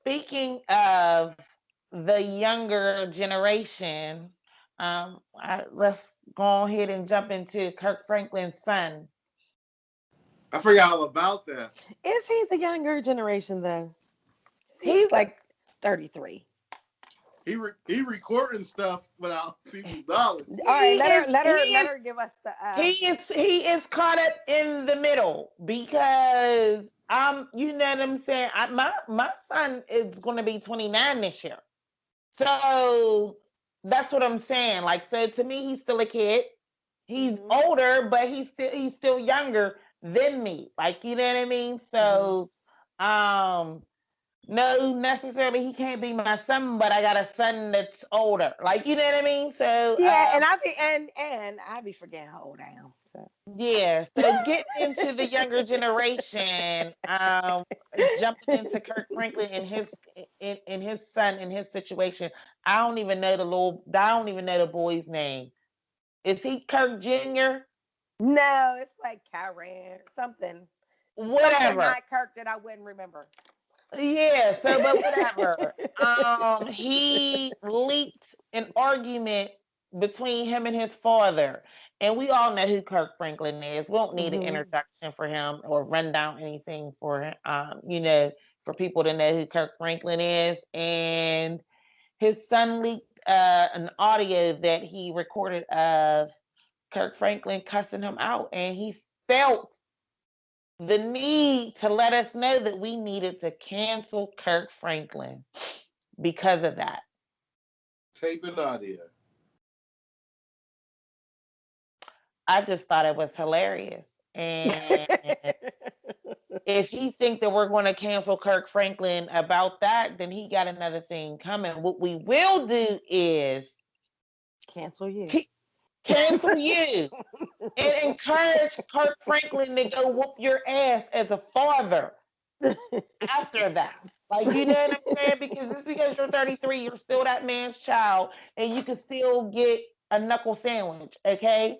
speaking of the younger generation, let's go ahead and jump into Kirk Franklin's son. I forgot all about that. Is he the younger generation though? He's He's like 33. He recording stuff without people's knowledge. All he right, is he let is her give us the he is caught up in the middle because you know what I'm saying. My son is going to be 29 this year, so that's what I'm saying. Like, so to me, he's still a kid. He's Mhm. older, but he's still younger than me. Like, you know what I mean? Mhm. So, um, no, necessarily he can't be my son, but I got a son that's older. Like, you know what I mean? So, Yeah, and I be forgetting how old I am. So yeah. So getting into the younger generation, jumping into Kirk Franklin and his son and his situation. I don't even know the boy's name. Is he Kirk Jr.? no, it's like Karen something Whatever. not Kirk that I wouldn't remember. Yeah, so but whatever. He leaked an argument between him and his father. And we all know who Kirk Franklin is. We don't need an Hmm. introduction for him or run down anything for him, for people to know who Kirk Franklin is. And his son leaked an audio that he recorded of Kirk Franklin cussing him out, and he felt the need to let us know that we needed to cancel Kirk Franklin because of that. Tape and audio. I just thought it was hilarious. And if he think that we're going to cancel Kirk Franklin about that, then he got another thing coming. What we will do is Cancel you. ke- cancel you and encourage Kirk Franklin to go whoop your ass as a father after that. Like, you know what I'm saying? Because just because you're 33, you're still that man's child, and you can still get a knuckle sandwich, okay?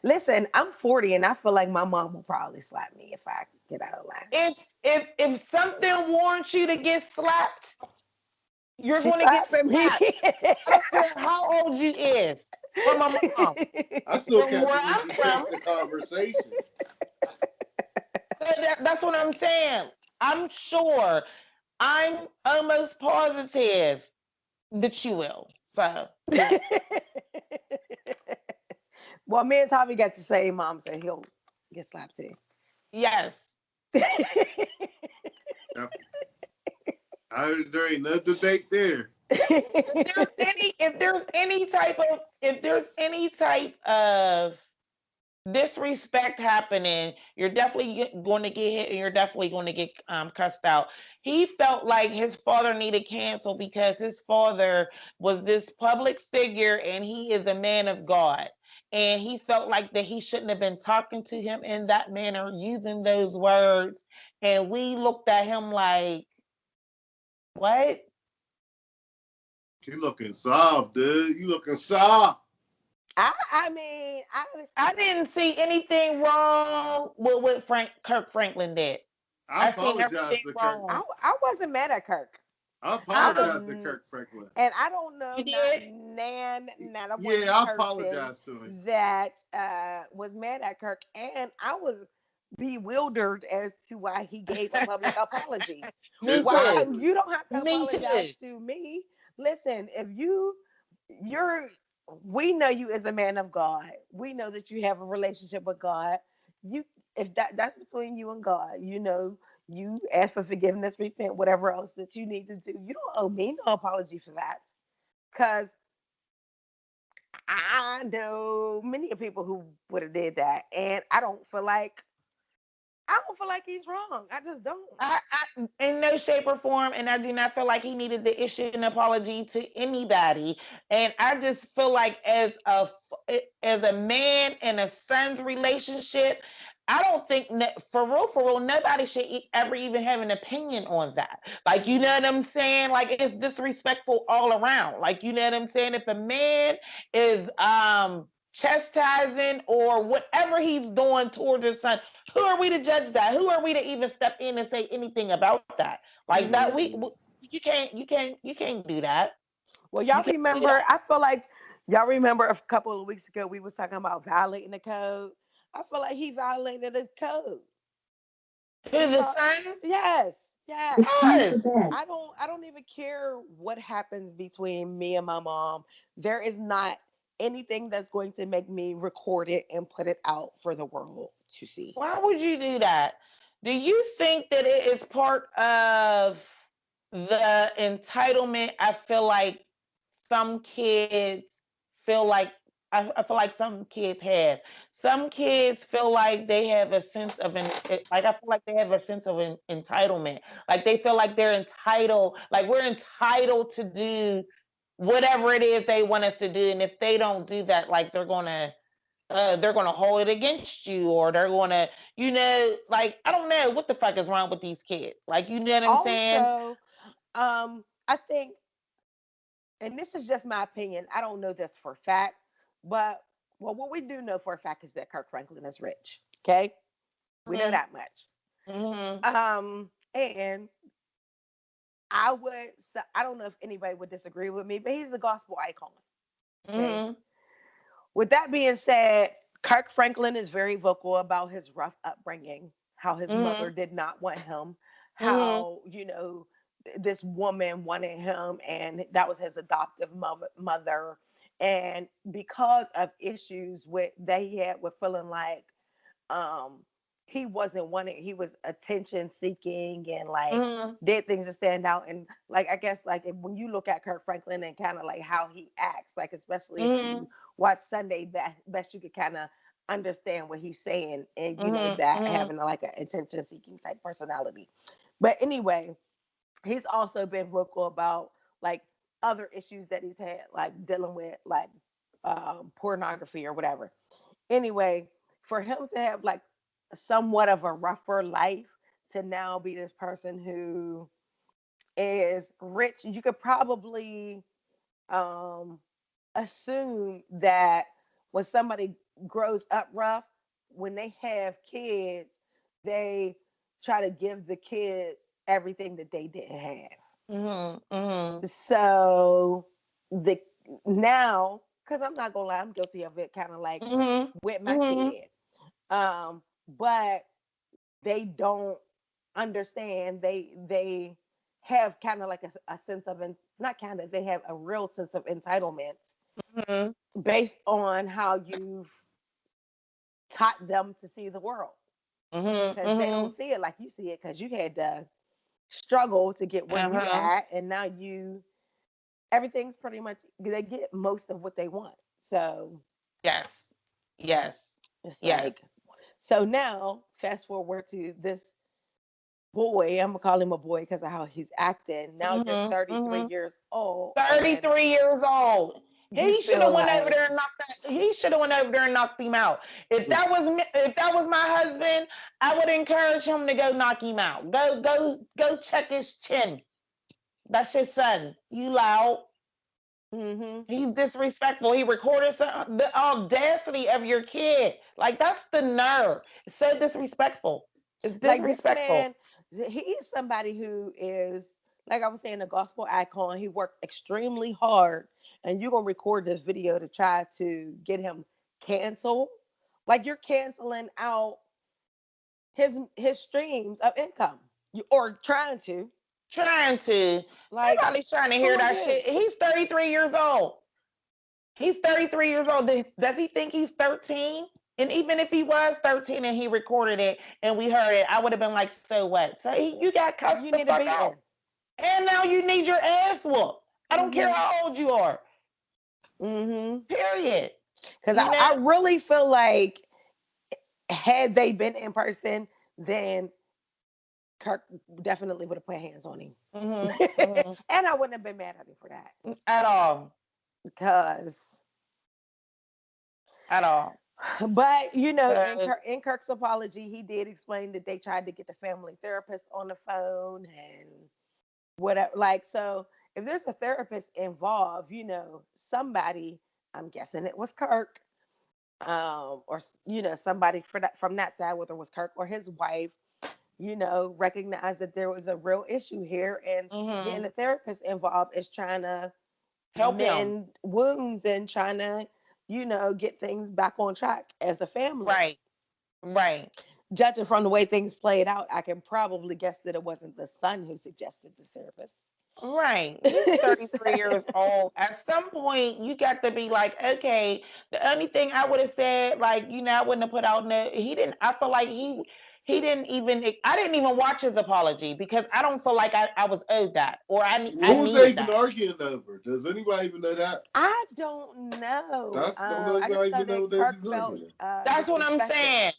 Listen, I'm 40 and I feel like my mom will probably slap me if I get out of line. If something warrants you to get slapped, you're She going to get slapping me. slapped. I don't care how old you is. From my mom, I still from can't where believe I'm you from. taped the conversation. That's what I'm saying. I'm sure. I'm almost positive that you will. So yeah, Well, me and Tommy got the same mom, so he'll get slapped too. yes. Yeah, there ain't no debate there. If there's any type of disrespect happening, you're definitely going to get hit and you're definitely going to get cussed out. He felt like his father needed cancel because his father was this public figure and he is a man of God. And he felt like that he shouldn't have been talking to him in that manner, using those words. And we looked at him like, what? You looking soft, dude. You looking soft. I mean, I didn't see anything wrong with what Kirk Franklin did. I I seen apologize everything to Kirk. wrong. I wasn't mad at Kirk. I I was, apologize to Kirk Franklin. and I don't know You not did? nan not a Yeah, one I person apologize to him. that was mad at Kirk, and I was bewildered as to why he gave a public apology. Me Why too. Exactly. you don't have to Me too. apologize to me? Listen, if you're we know you as a man of God. We know that you have a relationship with God. You if that's between you and God, you ask for forgiveness, repent, whatever else that you need to do. You don't owe me no apology for that. Cause I know many of people who would have did that. And I don't feel like he's wrong. I just don't. In no shape or form, and I do not feel like he needed to issue an apology to anybody. And I just feel like as a man and a son's relationship, I don't think for real, nobody should ever even have an opinion on that. Like, you know what I'm saying? Like, it's disrespectful all around. Like, you know what I'm saying? If a man is chastising or whatever he's doing towards his son, who are we to judge that? Who are we to even step in and say anything about that? Like that, Hmm. we You can't do that. Well, You y'all can't do remember, that. I feel like y'all remember a couple of weeks ago we was talking about violating the code. I feel like he violated the code To the because son? yes, yes. It's time for Yes. bed. I don't even care what happens between me and my mom. There is not anything that's going to make me record it and put it out for the world to see. Why would you do that? Do you think that it is part of the entitlement? I feel like some kids feel like I feel like some kids have. Some kids feel like they have a sense of like I feel like they have a sense of entitlement. Like they feel like they're entitled, like we're entitled to do whatever it is they want us to do. And if they don't do that, like they're gonna hold it against you, or they're gonna, like I don't know what the fuck is wrong with these kids. Like, you know what I'm saying? Also, I think, and this is just my opinion, I don't know this for a fact, but well, what we do know for a fact is that Kirk Franklin is rich. Okay, we know Mm-hmm. that much. Mm-hmm. And I would, I don't know if anybody would disagree with me, but he's a gospel icon. Okay. Mm-hmm. With that being said, Kirk Franklin is very vocal about his rough upbringing, how his Mm-hmm. mother did not want him, Mm-hmm. how, this woman wanted him, and that was his adoptive mother. And because of issues with that he had with feeling like um he wasn't wanting, he was attention seeking and like Mm-hmm. did things to stand out. And like I guess like when you look at Kirk Franklin and kind of like how he acts, like especially if Mm-hmm. you watch Sunday, best you could kind of understand what he's saying, and Mm-hmm. that Mm-hmm. having like an attention seeking type personality. But anyway, he's also been vocal about like other issues that he's had, like dealing with like pornography or whatever. Anyway, for him to have like somewhat of a rougher life, to now be this person who is rich, you could probably um assume that when somebody grows up rough, when they have kids, they try to give the kid everything that they didn't have. Mm-hmm. So the now, because I'm not gonna lie, I'm guilty of it, kind of like Mm-hmm. with my Mm-hmm. kid. But they don't understand. They have kind of like a sense of not kind of, they have a real sense of entitlement Mm-hmm. based on how you've taught them to see the world, because they Mm-hmm. don't see it like you see it, because you had to struggle to get where you Uh-huh. at, and now you, everything's pretty much, they get most of what they want. So Yes. Yes. it's Yes. like, so now fast forward to this boy, I'm gonna call him a boy because of how he's acting. Now you're Mm-hmm. 33 Mm-hmm. years old and 33 years old. you He should feel have went over like, there and knocked that. He should have went over there and knocked him out. If that was my husband, I would encourage him to go knock him out. Go check his chin. That's your son. You loud. mm-hmm. He's disrespectful. He recorded the audacity of your kid. Like, that's the nerve. It's so disrespectful. It's Like this disrespectful. man, he is somebody who is, like I was saying, a gospel icon. He worked extremely hard, and you're gonna record this video to try to get him canceled. Like you're canceling out his streams of income, or trying to. Trying to. Like, Nobody's trying to who hear are that you? shit. He's 33 years old. He's 33 years old. Does he think he's 13? And even if he was 13 and he recorded it and we heard it, I would have been like, so what? So you got cussed You the need a fuck out. beating. And now you need your ass whooped. I don't care Mm-hmm. how old you are. Mm-hmm. Period. Because You know? I really feel like had they been in person, then Kirk definitely would have put hands on him. Mm-hmm, mm-hmm. And I wouldn't have been mad at him for that. At all. Because, At all. but Because In Kirk's apology, he did explain that they tried to get the family therapist on the phone and whatever. Like, so if there's a therapist involved, somebody, I'm guessing it was Kirk, or somebody for that from that side, whether it was Kirk or his wife, recognize that there was a real issue here, and getting Mm-hmm. a therapist involved is trying to Help him. mend wounds and trying to, get things back on track as a family. Right. Right. Judging from the way things played out, I can probably guess that it wasn't the son who suggested the therapist. Right. He's 33 years old. At some point, you got to be like, okay, the only thing I would have said, like, I wouldn't have put out no, he didn't, I feel like he didn't even, I didn't even watch his apology because I don't feel like I was owed that or I What was they needed even that. arguing over? Does anybody even know that? I don't know. Don't I anybody just know even know that what they was Kirk even felt arguing That's what I'm disrespected. saying.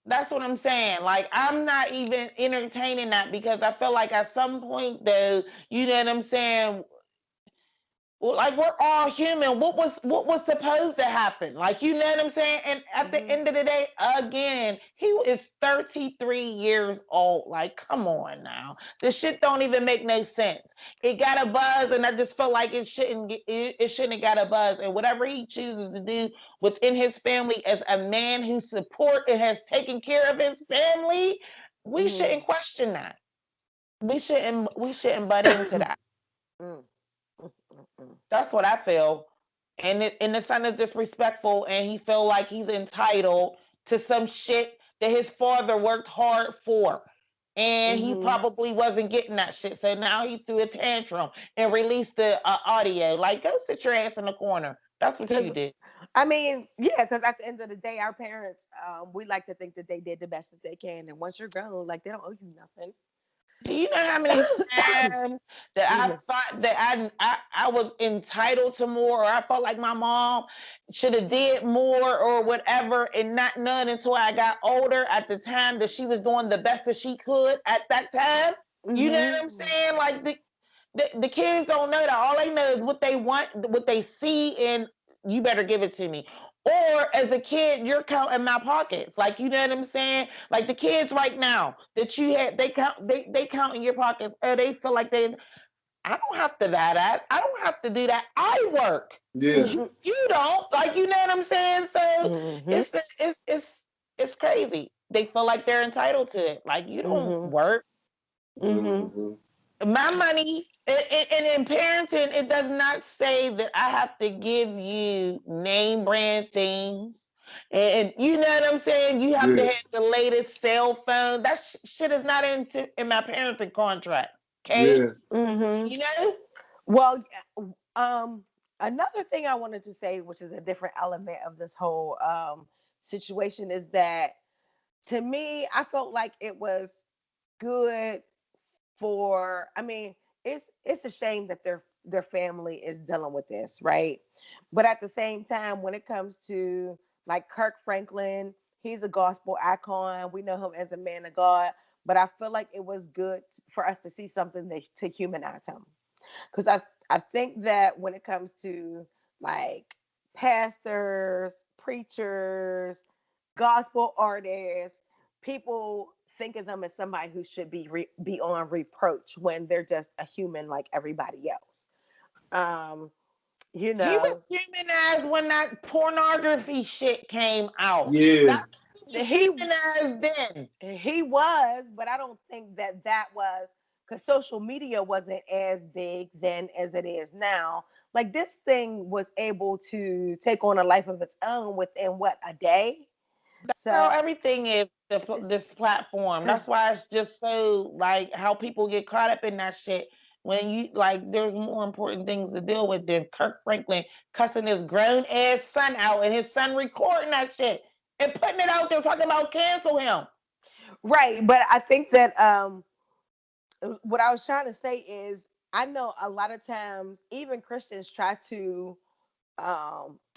That's what I'm saying. Like, I'm not even entertaining that because I feel like at some point, though, you know what I'm saying? Well, like we're all human. What was supposed to happen? Like, you know what I'm saying? And at the Hmm. end of the day, again, he is 33 years old. Like, come on now. This shit don't even make no sense. It got a buzz, and I just felt like it shouldn't have got a buzz. And whatever he chooses to do within his family as a man who support and has taken care of his family, we Hmm. shouldn't question that. We shouldn't butt into that. Mm, mm, mm, mm. That's what I feel. And the son is disrespectful, and he feel like he's entitled to some shit that his father worked hard for, and he Mhm. probably wasn't getting that shit. So now he threw a tantrum and released the audio. Like, go sit your ass in the corner. That's what you Because did. I mean, yeah, because at the end of the day, our parents, we like to think that they did the best that they can, and once you're grown, like they don't owe you nothing. Do you know how many times that Excuse I me. thought that I was entitled to more, or I felt like my mom should have did more or whatever, and not none until I got older. At the time that she was doing the best that she could at that time, you know what I'm Mhm. saying? Like the kids don't know that. All they know is what they want, what they see, and you better give it to me. Or as a kid, you're counting my pockets. Like, you know what I'm saying? Like the kids right now that you had, they count in your pockets. Oh, they feel like I don't have to buy that. I don't have to do that. I work. Yeah. You don't. Like, you know what I'm saying? So Mhm. it's it's crazy. They feel like they're entitled to it. Like, you don't Mhm. work. Mhm. Mm-hmm. My money, and in parenting, it does not say that I have to give you name brand things. And you know what I'm saying? You have to Yeah. have the latest cell phone. That shit is not in my parenting contract. Okay? Yeah. Mhm. You know? Well, another thing I wanted to say, which is a different element of this whole situation, is that to me, I felt like it was good for. I mean, it's a shame that their family is dealing with this, right? But at the same time, when it comes to like Kirk Franklin, he's a gospel icon. We know him as a man of God, but I feel like it was good for us to see something to humanize him, because I think that when it comes to like pastors, preachers, gospel artists, people think of them as somebody who should be on reproach when they're just a human like everybody else. Um, you He was know, humanized when that pornography shit came out. Yeah. That was he humanized then. he was, but I don't think that was because social media wasn't as big then as it is now. Like this thing was able to take on a life of its own within what, a day. How So everything is it's this platform. because That's why it's just so like how people get caught up in that shit. When you like, there's more important things to deal with than Kirk Franklin cussing his grown ass son out and his son recording that shit and putting it out there talking about cancel him. right, but I think that what I was trying to say is I know a lot of times even Christians try to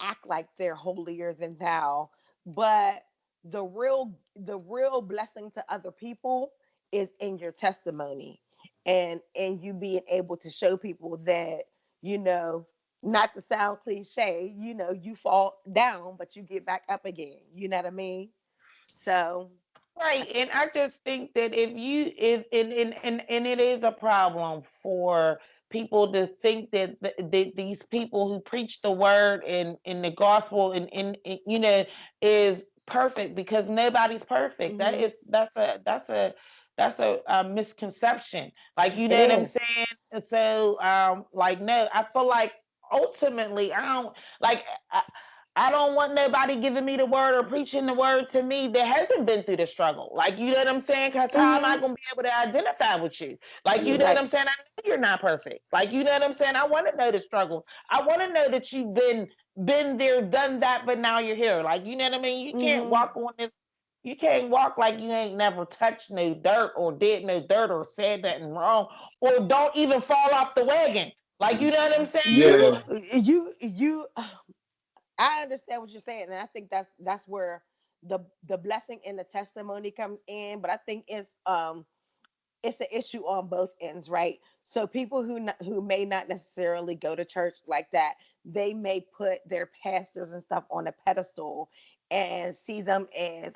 act like they're holier than thou, but the real blessing to other people is in your testimony, and you being able to show people that, you know not to sound cliche, you fall down but you get back up again, you know what I mean? So Right, and I just think that if you if and it is a problem for people to think that these people who preach the word and in the gospel and is perfect because nobody's perfect. mhm. That's a a misconception. Like, you It know what I'm is. saying? And so, like, no, I feel like ultimately, I don't like. I don't want nobody giving me the word or preaching the word to me that hasn't been through the struggle. Like, you know what I'm saying? Because how am I Mm-hmm. going to be able to identify with you? Like, you know what Right. I'm saying? I know you're not perfect. Like, you know what I'm saying? I want to know the struggle. I want to know that you've been there, done that, but now you're here. Like, you know what I mean? You can't Mm-hmm. walk on this. You can't walk like you ain't never touched no dirt or did no dirt or said nothing wrong or don't even fall off the wagon. Like, you know what I'm saying? You, Yeah. you. I understand what you're saying, and I think that's where the blessing and the testimony comes in. But I think it's an issue on both ends, right? So people who may not necessarily go to church like that, they may put their pastors and stuff on a pedestal and see them as,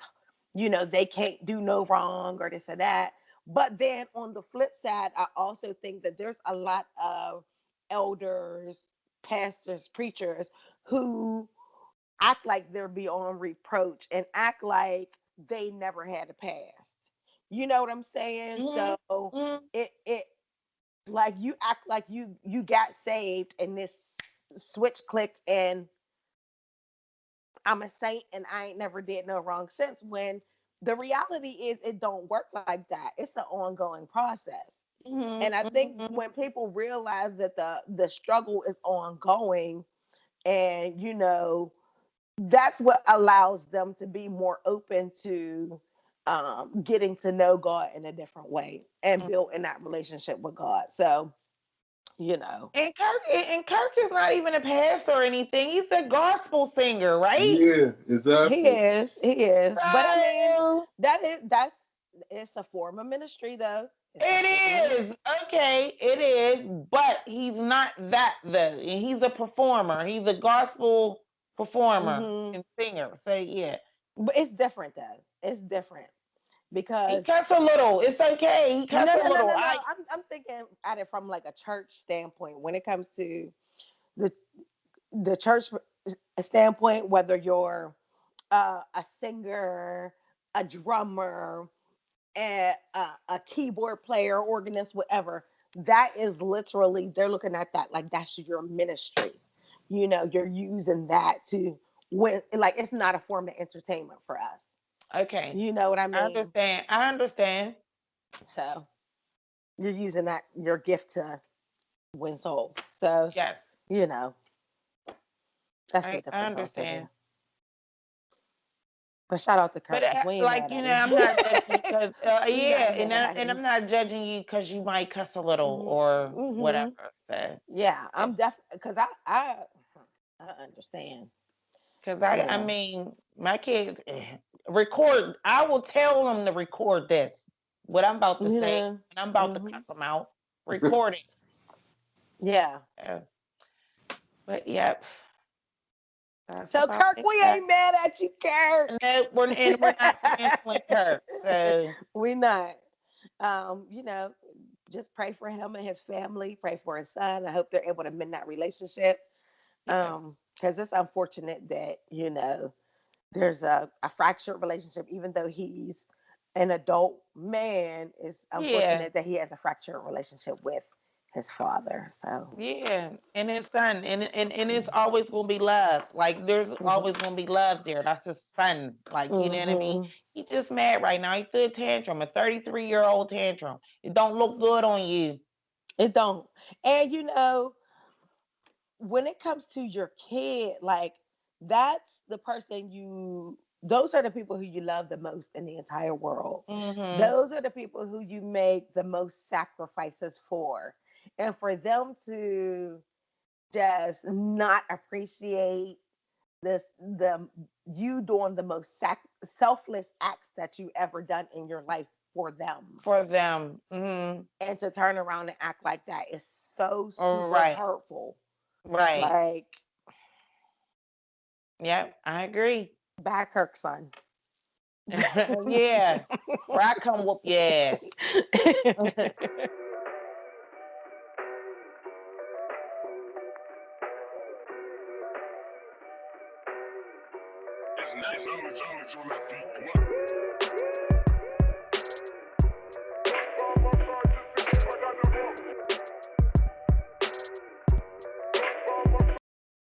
they can't do no wrong or this or that. But then on the flip side, I also think that there's a lot of elders, pastors, preachers who act like they're beyond reproach and act like they never had a past. You know what I'm saying? Mm-hmm. So it like you act like you got saved and this switch clicked and I'm a saint and I ain't never did no wrong since, when the reality is it don't work like that. It's an ongoing process. And I think Mm-hmm. when people realize that the struggle is ongoing, and that's what allows them to be more open to getting to know God in a different way and Mm-hmm. building that relationship with God. So, you know, And Kirk is not even a pastor or anything. He's a gospel singer, right? Yeah, exactly. he is. But I mean, So that's it's a form of ministry, though. It's a form it of. is. Okay, it is, but he's not that though. And he's a performer. He's a gospel performer Hmm. and singer. So yeah. But it's different, though. It's different He because cuss a little. It's okay. He cuss no, a no, no, little. no, I no. I'm thinking at it from like a church standpoint when it comes to the the church standpoint, whether you're a singer, a drummer, a keyboard player, organist, whatever, that is literally, they're looking at that like that's your ministry. You're using that to when, like, it's not a form of entertainment for us. okay. You know what I I mean? understand. I understand. So you're using that your gift to win souls. So Yes. you know that's the I difference also understand. there. But shout out to But Kirk because we ain't like, mad you at know, him. I'm not judging you because We not yeah, mad at and him. I'm not judging you because you might cuss a little or Mm-hmm. whatever. So Yeah, yeah. I'm definitely because I understand. Because I Yeah. mean, my kids record. I will tell them to record this. What I'm about to say, Yeah. and I'm about to Hmm. cuss them out. Record it. Yeah. But yep, that's So about Kirk, it. we ain't mad at you, Kirk. No, we're not canceling Kirk. So We not. You know, just pray for him and his family. Pray for his son. I hope they're able to mend that relationship. yes, Because it's unfortunate that there's a fractured relationship, even though he's an adult man. It's yeah, unfortunate that he has a fractured relationship with his father. So, yeah, and his son, and it's always gonna be love. Like there's hmm, always gonna be love there. That's his son. Like you know what I mean. hmm, He's just mad right now. He threw a tantrum, a 33-year-old tantrum. It don't look good on you. it don't. And when it comes to your kid, like that's the person those are the people who you love the most in the entire world. Mm-hmm. Those are the people who you make the most sacrifices for. And for them to just not appreciate this the you doing the most selfless acts that you ever done in your life for them, For them. Mm-hmm. and to turn around and act like that is so All super right. hurtful. Right. Like, Yep. I agree. bad Kirk son. Yeah. Or I come whoop your ass. It's knowledge on that beat. Come on.